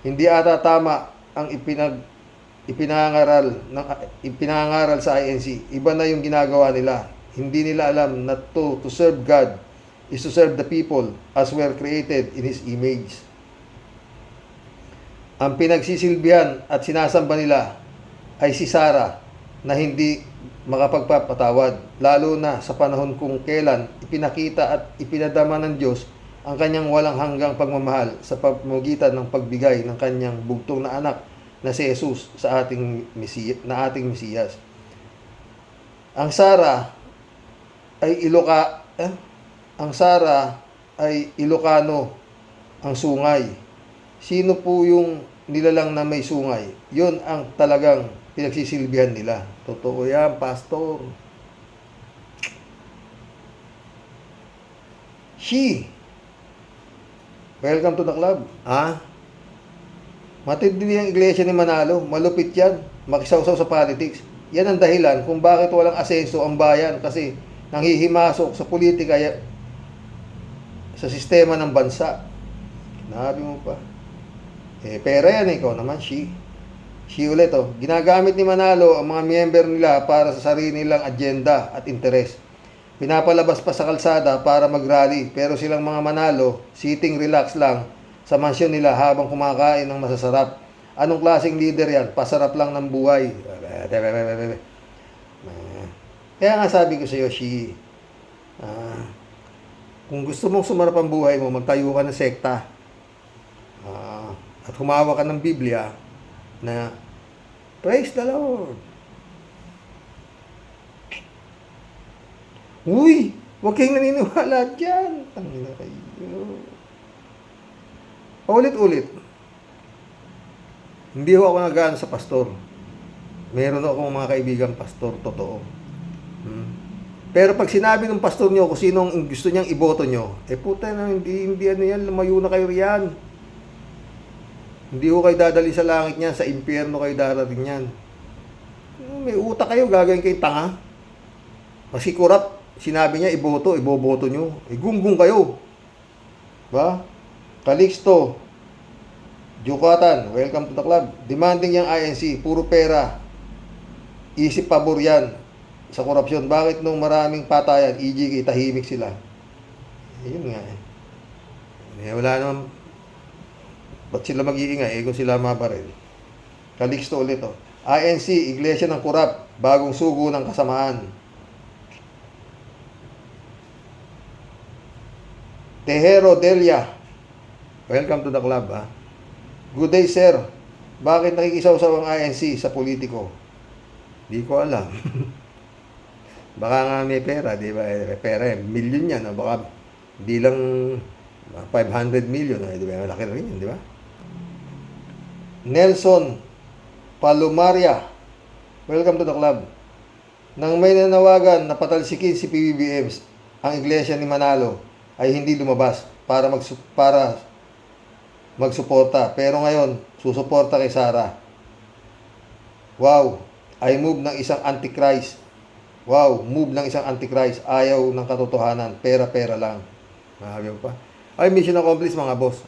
Hindi ata tama ang ipinangaral sa INC. Iba na yung ginagawa nila. Hindi nila alam na to serve God is to serve the people as we are created in His image. Ang pinagsisilbihan at sinasamba nila ay si Sara na hindi makapagpapatawad, lalo na sa panahon kung kailan ipinakita at ipinadama ng Diyos ang kanyang walang hanggang pagmamahal sa pamamagitan ng pagbigay ng kanyang bugtong na anak na si Jesus sa ating Mesiyas. Ang Sara ay Ilocano ang sungay. Sino po yung nilalang na may sungay? Yun ang talagang pinagsisilbihan nila. Totoo yan, Pastor. Welcome to the club. Matindi ang iglesia ni Manalo. Malupit yan. Makisawsaw sa politics. Yan ang dahilan kung bakit walang asenso ang bayan. Kasi nanghihimasok sa politika sa sistema ng bansa. Nabi mo pa. Pera yan. Ikaw naman, She ulit, oh. Ginagamit ni Manalo ang mga miyembro nila para sa sarili nilang agenda at interes. Pinapalabas pa sa kalsada para mag-rally, pero silang mga Manalo, sitting relax lang sa mansyon nila habang kumakain ng masasarap. Anong klaseng leader yan? Pasarap lang ng buhay. Kaya nga sabi ko sa iyo, She, kung gusto mong sumarap ang buhay mo, magtayo ka ng sekta at humawa ka ng Biblia na praise the Lord. Uy, huwag kayong naniniwala dyan. Tangina kayo. Paulit-ulit. Hindi ho ako nagaan sa pastor. Meron akong mga kaibigan pastor, totoo. Pero pag sinabi ng pastor nyo kung sinong gusto niyang iboto nyo, puta na, hindi ano yan, lumayo na kayo riyan. Hindi ho kayo dadali sa langit niyan, sa impyerno kayo darating yan. May utak kayo, gagawin kayong tanga. Kasi kurap, sinabi niya iboboto nyo. Gunggong kayo. Ba? Calixto, Jukatan, welcome to the club. Demanding yung INC, puro pera. Isip pabor yan sa korupsyon. Bakit nung maraming patayan, EJK, tahimik sila? Yun nga wala naman. Ba't sila mag-iingay? Kung sila mabaril. Calixto ulit INC, Iglesia ng Kurap, bagong sugo ng kasamaan. Tejero Delia, welcome to the club Good day sir. Bakit nakikisaw-saw ang INC sa politiko? Di ko alam. Baka nga may pera, di ba? Pera million yan. Baka di lang 500 million. Di ba? Malaki rin yan, di ba? Nelson Palumaria, welcome to the club. Nang may nanawagan na patalsikin si PBBM, ang iglesia ni Manalo ay hindi lumabas para magsuporta. Pero ngayon, susuporta kay Sara. Wow, ay move ng isang antichrist. Wow, move ng isang antichrist. Ayaw ng katotohanan. Pera-pera lang. Mahabi pa. Ay, mission accomplished mga boss.